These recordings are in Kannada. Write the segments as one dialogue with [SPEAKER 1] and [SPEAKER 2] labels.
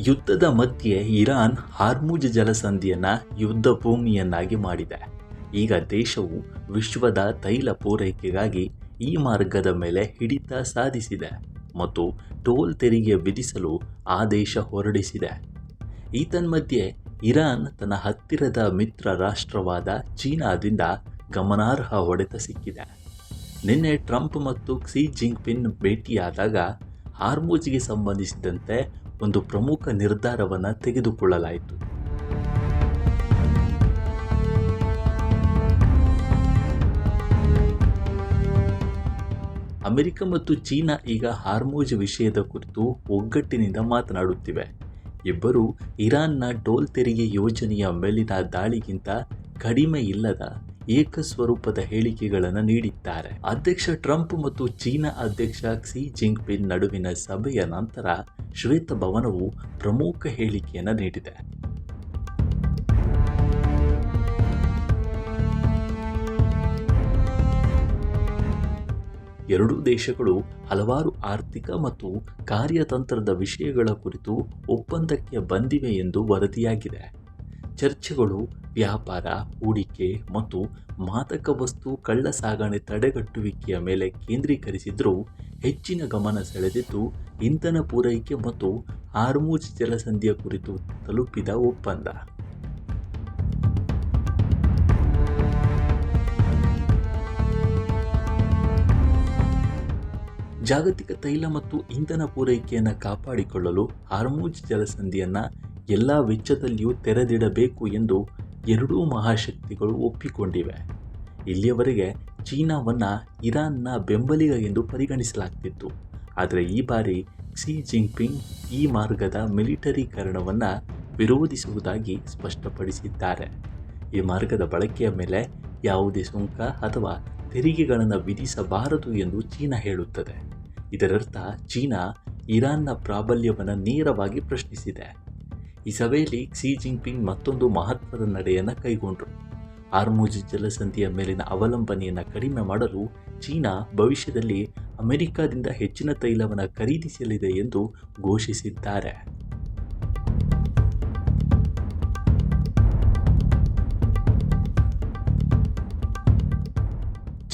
[SPEAKER 1] ಯುದ್ಧದ ಮಧ್ಯೆ ಇರಾನ್ ಹಾರ್ಮುಜ್ ಜಲಸಂಧಿಯನ್ನು ಯುದ್ಧ ಭೂಮಿಯನ್ನಾಗಿ ಮಾಡಿದೆ. ಈಗ ದೇಶವು ವಿಶ್ವದ ತೈಲ ಪೂರೈಕೆಗಾಗಿ ಈ ಮಾರ್ಗದ ಮೇಲೆ ಹಿಡಿತ ಸಾಧಿಸಿದೆ ಮತ್ತು ಟೋಲ್ ತೆರಿಗೆ ವಿಧಿಸಲು ಆದೇಶ ಹೊರಡಿಸಿದೆ. ಈತನ್ಮಧ್ಯೆ ಇರಾನ್ ತನ್ನ ಹತ್ತಿರದ ಮಿತ್ರ ರಾಷ್ಟ್ರವಾದ ಚೀನಾದಿಂದ ಗಮನಾರ್ಹ ಹೊಡೆತ ಸಿಕ್ಕಿದೆ. ನಿನ್ನೆ ಟ್ರಂಪ್ ಮತ್ತು ಕ್ಸಿ ಜಿಂಗ್ಪಿನ್ ಭೇಟಿಯಾದಾಗ ಹಾರ್ಮುಜ್ಗೆ ಸಂಬಂಧಿಸಿದಂತೆ ಒಂದು ಪ್ರಮುಖ ನಿರ್ಧಾರವನ್ನು ತೆಗೆದುಕೊಳ್ಳಲಾಯಿತು. ಅಮೆರಿಕ ಮತ್ತು ಚೀನಾ ಈಗ ಹಾರ್ಮುಜ್ ವಿಷಯದ ಕುರಿತು ಒಗ್ಗಟ್ಟಿನಿಂದ ಮಾತನಾಡುತ್ತಿವೆ. ಇಬ್ಬರೂ ಇರಾನ್ನ ಟೋಲ್ ತೆರಿಗೆ ಯೋಜನೆಯ ಮೇಲಿನ ದಾಳಿಗಿಂತ ಕಡಿಮೆ ಇಲ್ಲದ ಏಕಸ್ವರೂಪದ ಹೇಳಿಕೆಗಳನ್ನು ನೀಡಿದ್ದಾರೆ. ಅಧ್ಯಕ್ಷ ಟ್ರಂಪ್ ಮತ್ತು ಚೀನಾ ಅಧ್ಯಕ್ಷ ಕ್ಸಿ ಜಿಂಗ್ಪಿನ್ ನಡುವಿನ ಸಭೆಯ ನಂತರ ಶ್ವೇತಭವನವು ಪ್ರಮುಖ ಹೇಳಿಕೆಯನ್ನು ನೀಡಿದೆ. ಎರಡೂ ದೇಶಗಳು ಹಲವಾರು ಆರ್ಥಿಕ ಮತ್ತು ಕಾರ್ಯತಂತ್ರದ ವಿಷಯಗಳ ಕುರಿತು ಒಪ್ಪಂದಕ್ಕೆ ಬಂದಿವೆ ಎಂದು ವರದಿಯಾಗಿದೆ. ಚರ್ಚೆಗಳು ವ್ಯಾಪಾರ, ಹೂಡಿಕೆ ಮತ್ತು ಮಾದಕ ವಸ್ತು ಕಳ್ಳಸಾಗಣೆ ತಡೆಗಟ್ಟುವಿಕೆಯ ಮೇಲೆ ಕೇಂದ್ರೀಕರಿಸಿದ್ರೂ ಹೆಚ್ಚಿನ ಗಮನ ಸೆಳೆದಿದ್ದು ಇಂಧನ ಪೂರೈಕೆ ಮತ್ತು ಹಾರ್ಮುಜ್ ಜಲಸಂಧಿಯ ಕುರಿತು ತಲುಪಿದ ಒಪ್ಪಂದ. ಜಾಗತಿಕ ತೈಲ ಮತ್ತು ಇಂಧನ ಪೂರೈಕೆಯನ್ನು ಕಾಪಾಡಿಕೊಳ್ಳಲು ಹಾರ್ಮುಜ್ ಜಲಸಂಧಿಯನ್ನು ಎಲ್ಲ ವೆಚ್ಚದಲ್ಲಿಯೂ ತೆರೆದಿಡಬೇಕು ಎಂದು ಎರಡೂ ಮಹಾಶಕ್ತಿಗಳು ಒಪ್ಪಿಕೊಂಡಿವೆ. ಇಲ್ಲಿಯವರೆಗೆ ಚೀನಾವನ್ನು ಇರಾನ್ನ ಬೆಂಬಲಿಗ ಎಂದು ಪರಿಗಣಿಸಲಾಗ್ತಿತ್ತು. ಆದರೆ ಈ ಬಾರಿ ಕ್ಸಿ ಜಿಂಗ್ಪಿಂಗ್ ಈ ಮಾರ್ಗದ ಮಿಲಿಟರೀಕರಣವನ್ನು ವಿರೋಧಿಸುವುದಾಗಿ ಸ್ಪಷ್ಟಪಡಿಸಿದ್ದಾರೆ. ಈ ಮಾರ್ಗದ ಬಳಕೆಯ ಮೇಲೆ ಯಾವುದೇ ಸುಂಕ ಅಥವಾ ತೆರಿಗೆಗಳನ್ನು ವಿಧಿಸಬಾರದು ಎಂದು ಚೀನಾ ಹೇಳುತ್ತದೆ. ಇದರರ್ಥ ಚೀನಾ ಇರಾನ್ನ ಪ್ರಾಬಲ್ಯವನ್ನು ನೇರವಾಗಿ ಪ್ರಶ್ನಿಸಿದೆ. ಈ ಸಭೆಯಲ್ಲಿ ಕ್ಸಿ ಜಿಂಗ್ಪಿಂಗ್ ಮತ್ತೊಂದು ಮಹತ್ವದ ನಡೆಯನ್ನು ಕೈಗೊಂಡರು. ಹಾರ್ಮುಜ್ ಜಲಸಂಧಿಯ ಮೇಲಿನ ಅವಲಂಬನೆಯನ್ನು ಕಡಿಮೆ ಮಾಡಲು ಚೀನಾ ಭವಿಷ್ಯದಲ್ಲಿ ಅಮೆರಿಕದಿಂದ ಹೆಚ್ಚಿನ ತೈಲವನ್ನು ಖರೀದಿಸಲಿದೆ ಎಂದು ಘೋಷಿಸಿದ್ದಾರೆ.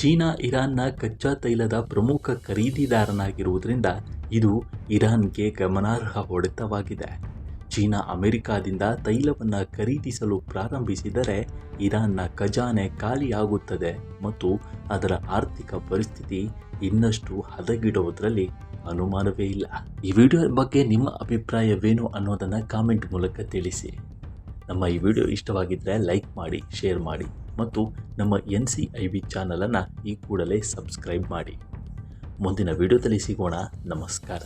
[SPEAKER 1] ಚೀನಾ ಇರಾನ್ನ ಕಚ್ಚಾ ತೈಲದ ಪ್ರಮುಖ ಖರೀದಿದಾರನಾಗಿರುವುದರಿಂದ ಇದು ಇರಾನ್ಗೆ ಗಮನಾರ್ಹ ಹೊಡೆತವಾಗಿದೆ. ಚೀನಾ ಅಮೆರಿಕದಿಂದ ತೈಲವನ್ನು ಖರೀದಿಸಲು ಪ್ರಾರಂಭಿಸಿದರೆ ಇರಾನ್ನ ಖಜಾನೆ ಖಾಲಿಯಾಗುತ್ತದೆ ಮತ್ತು ಅದರ ಆರ್ಥಿಕ ಪರಿಸ್ಥಿತಿ ಇನ್ನಷ್ಟು ಹದಗೆಡುವುದರಲ್ಲಿ ಅನುಮಾನವೇ ಇಲ್ಲ. ಈ ವಿಡಿಯೋ ಬಗ್ಗೆ ನಿಮ್ಮ ಅಭಿಪ್ರಾಯವೇನು ಅನ್ನೋದನ್ನು ಕಾಮೆಂಟ್ ಮೂಲಕ ತಿಳಿಸಿ. ನಮ್ಮ ಈ ವಿಡಿಯೋ ಇಷ್ಟವಾಗಿದ್ದರೆ ಲೈಕ್ ಮಾಡಿ, ಶೇರ್ ಮಾಡಿ ಮತ್ತು ನಮ್ಮ NCIB ಚಾನಲನ್ನು ಈ ಕೂಡಲೇ ಸಬ್ಸ್ಕ್ರೈಬ್ ಮಾಡಿ. ಮುಂದಿನ ವಿಡಿಯೋದಲ್ಲಿ ಸಿಗೋಣ. ನಮಸ್ಕಾರ.